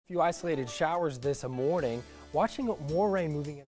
Few isolated showers this morning. Watching more rain moving in.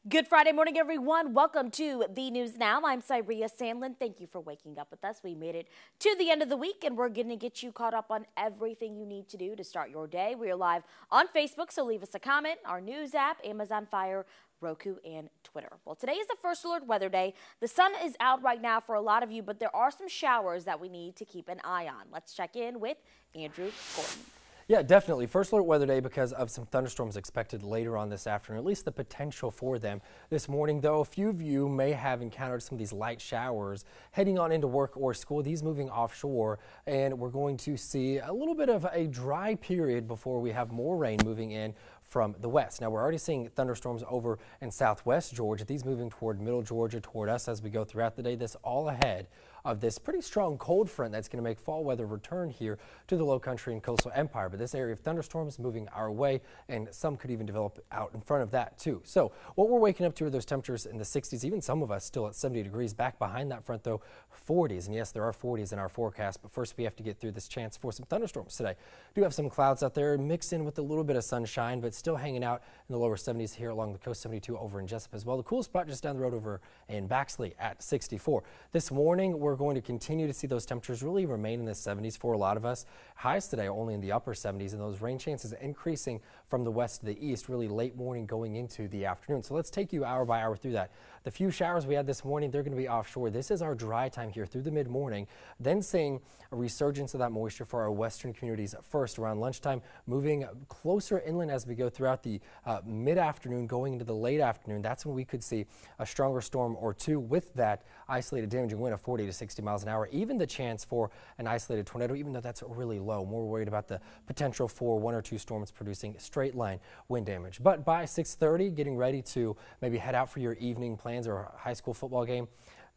Good Friday morning, everyone. Welcome to the News Now. I'm Cyria Sandlin. Thank you for waking up with us. We made it to the end of the week, and we're going to get you caught up on everything you need to do to start your day. We are live on Facebook, so leave us a comment, our news app, Amazon Fire, Roku, and Twitter. Well, today is the first alert weather day. The sun is out right now for a lot of you, but there are some showers that we need to keep an eye on. Let's check in with Andrew Gordon. Yeah, definitely. First alert weather day because of some thunderstorms expected later on this afternoon, at least the potential for them this morning, though a few of you may have encountered some of these light showers heading on into work or school, these moving offshore, and we're going to see a little bit of a dry period before we have more rain moving in from the west. Now, we're already seeing thunderstorms over in southwest Georgia, these moving toward middle Georgia, toward us as we go throughout the day. This all ahead of this pretty strong cold front that's going to make fall weather return here to the low country and coastal empire. But this area of thunderstorms moving our way, and some could even develop out in front of that too. So what we're waking up to are those temperatures in the 60s, even some of us still at 70 degrees. Back behind that front though, 40s. And yes, there are 40s in our forecast, but first we have to get through this chance for some thunderstorms today. Do have some clouds out there mixed in with a little bit of sunshine, but still hanging out in the lower 70s here along the coast, 72 over in Jessup as well. The cool spot just down the road over in Baxley at 64. This morning, we're going to continue to see those temperatures really remain in the 70s for a lot of us. Highs today only in the upper 70s, and those rain chances increasing from the west to the east, really late morning going into the afternoon. So let's take you hour by hour through that. The few showers we had this morning, they're going to be offshore. This is our dry time here through the mid-morning, then seeing a resurgence of that moisture for our western communities first around lunchtime, moving closer inland as we go throughout the mid-afternoon, going into the late afternoon. That's when we could see a stronger storm or two with that isolated damaging wind of 40 to 60 miles an hour, even the chance for an isolated tornado, even though that's really low. More worried about the potential for one or two storms producing straight line wind damage. But by 6:30, getting ready to maybe head out for your evening plans or a high school football game,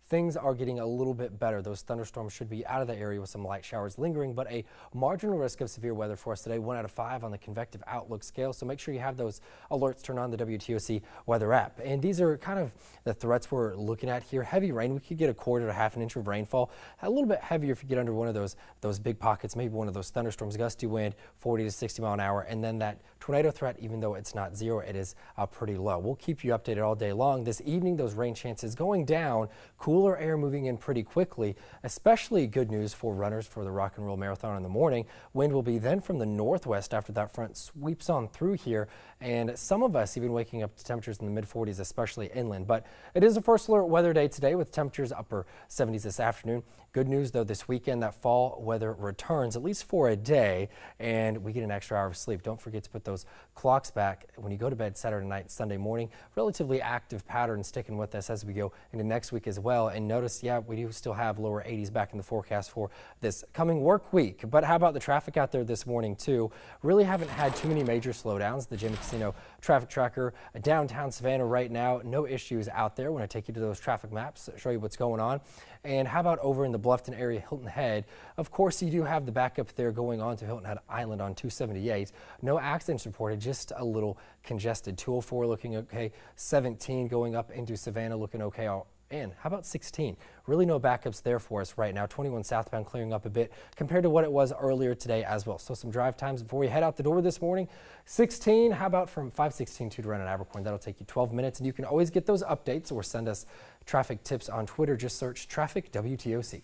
things are getting a little bit better. Those thunderstorms should be out of the area with some light showers lingering, but a marginal risk of severe weather for us today, 1 out of 5 on the convective outlook scale. So make sure you have those alerts turned on the WTOC weather app. And these are kind of the threats we're looking at here. Heavy rain, we could get a quarter to half an inch of rainfall. A little bit heavier if you get under one of those big pockets, maybe one of those thunderstorms, gusty wind, 40 to 60 mile an hour. And then that tornado threat, even though it's not zero, it is pretty low. We'll keep you updated all day long. This evening, those rain chances going down, cooler air moving in pretty quickly, especially good news for runners for the Rock and Roll Marathon in the morning. Wind will be then from the northwest after that front sweeps on through here, and some of us even waking up to temperatures in the mid-40s, especially inland. But it is a first alert weather day today with temperatures upper 70s this afternoon. Good news, though, this weekend that fall weather returns, at least for a day, and we get an extra hour of sleep. Don't forget to put those clocks back when you go to bed Saturday night, Sunday morning. Relatively active pattern sticking with us as we go into next week as well. And notice, yeah, we do still have lower 80s back in the forecast for this coming work week. But how about the traffic out there this morning, too? Really haven't had too many major slowdowns. The Jimmy Casino traffic tracker downtown Savannah right now, no issues out there. When I take you to those traffic maps, show you what's going on. And how about over in the Bluffton area, Hilton Head? Of course, you do have the backup there going on to Hilton Head Island on 278. No accidents reported, just a little congested. 204 looking okay. 17 going up into Savannah looking okay. And how about 16? Really no backups there for us right now. 21 southbound clearing up a bit compared to what it was earlier today as well. So some drive times before we head out the door this morning. 16, how about from 516 to run at Abercorn? That'll take you 12 minutes, and you can always get those updates or send us traffic tips on Twitter. Just search Traffic WTOC.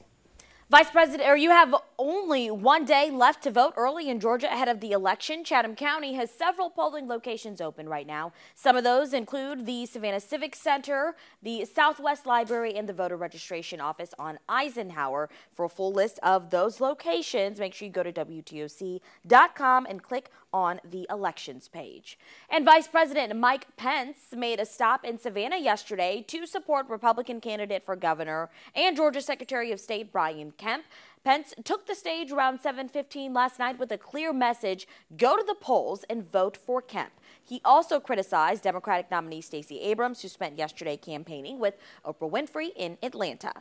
Vice President, you have only one day left to vote early in Georgia ahead of the election. Chatham County has several polling locations open right now. Some of those include the Savannah Civic Center, the Southwest Library, and the voter registration office on Eisenhower. For a full list of those locations, make sure you go to WTOC.com and click on the elections page. And Vice President Mike Pence made a stop in Savannah yesterday to support Republican candidate for governor and Georgia Secretary of State Brian Kemp. Pence took the stage around 7:15 last night with a clear message: go to the polls and vote for Kemp. He also criticized Democratic nominee Stacey Abrams, who spent yesterday campaigning with Oprah Winfrey in Atlanta.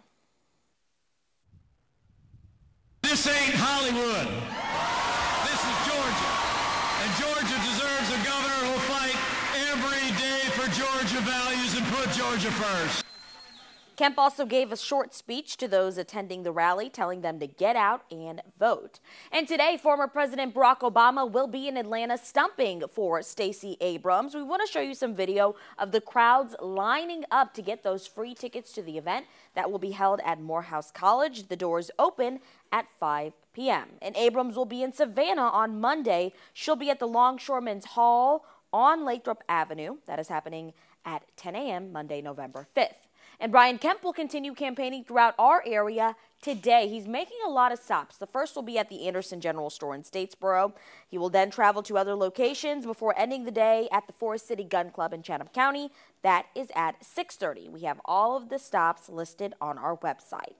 This ain't Hollywood. This is Georgia. And Georgia deserves a governor who'll fight every day for Georgia values and put Georgia first. Kemp also gave a short speech to those attending the rally, telling them to get out and vote. And today, former President Barack Obama will be in Atlanta stumping for Stacey Abrams. We want to show you some video of the crowds lining up to get those free tickets to the event that will be held at Morehouse College. The doors open at 5 p.m. And Abrams will be in Savannah on Monday. She'll be at the Longshoremen's Hall on Lathrop Avenue. That is happening at 10 a.m. Monday, November 5th. And Brian Kemp will continue campaigning throughout our area today. He's making a lot of stops. The first will be at the Anderson General Store in Statesboro. He will then travel to other locations before ending the day at the Forest City Gun Club in Chatham County. That is at 6:30. We have all of the stops listed on our website.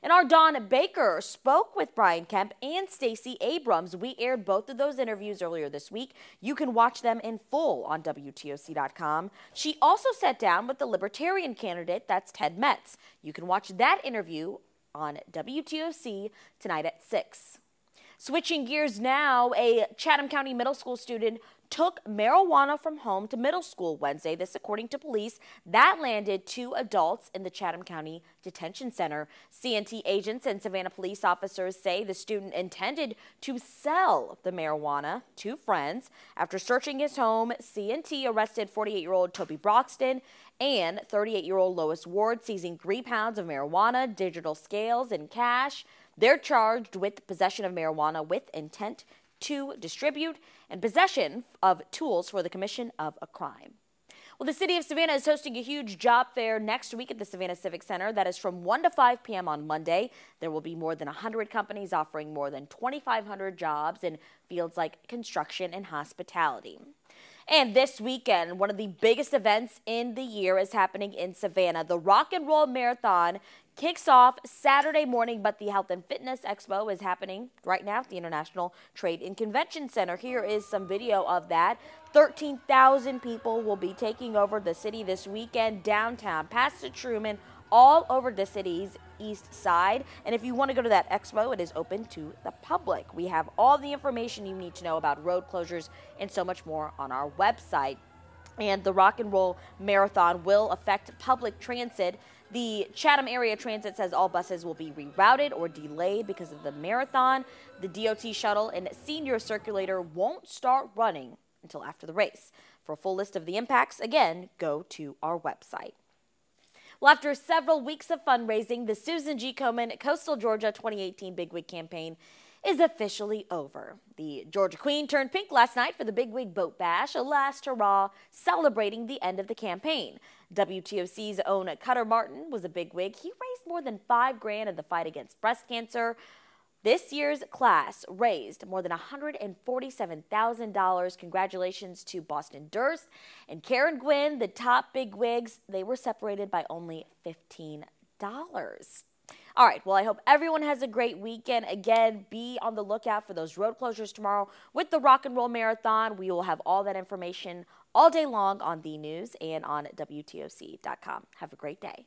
And our Dawn Baker spoke with Brian Kemp and Stacey Abrams. We aired both of those interviews earlier this week. You can watch them in full on WTOC.com. She also sat down with the Libertarian candidate, that's Ted Metz. You can watch that interview on WTOC tonight at 6. Switching gears now, a Chatham County middle school student took marijuana from home to middle school Wednesday. This according to police. That landed 2 adults in the Chatham County Detention Center. CNT agents and Savannah police officers say the student intended to sell the marijuana to friends. After searching his home, CNT arrested 48-year-old Toby Broxton and 38-year-old Lois Ward, seizing 3 pounds of marijuana, digital scales, and cash. They're charged with possession of marijuana with intent to distribute and possession of tools for the commission of a crime. Well, the city of Savannah is hosting a huge job fair next week at the Savannah Civic Center. That is from 1 to 5 p.m. on Monday. There will be more than 100 companies offering more than 2,500 jobs in fields like construction and hospitality. And this weekend, one of the biggest events in the year is happening in Savannah. The Rock and Roll Marathon kicks off Saturday morning, but the Health and Fitness Expo is happening right now at the International Trade and Convention Center. Here is some video of that. 13,000 people will be taking over the city this weekend, downtown, past the Truman, all over the city's east side. And if you want to go to that expo, it is open to the public. We have all the information you need to know about road closures and so much more on our website. And the Rock and Roll Marathon will affect public transit. The Chatham Area Transit says all buses will be rerouted or delayed because of the marathon. The DOT shuttle and senior circulator won't start running until after the race. For a full list of the impacts, again, go to our website. Well, after several weeks of fundraising, the Susan G. Komen Coastal Georgia 2018 Bigwig campaign is officially over. The Georgia Queen turned pink last night for the Bigwig Boat Bash, a last hurrah celebrating the end of the campaign. WTOC's own Cutter Martin was a bigwig. He raised more than $5 grand in the fight against breast cancer. This year's class raised more than $147,000. Congratulations to Boston Durst and Karen Gwynn, the top bigwigs. They were separated by only $15. All right, well, I hope everyone has a great weekend. Again, be on the lookout for those road closures tomorrow with the Rock and Roll Marathon. We will have all that information all day long on the news and on WTOC.com. Have a great day.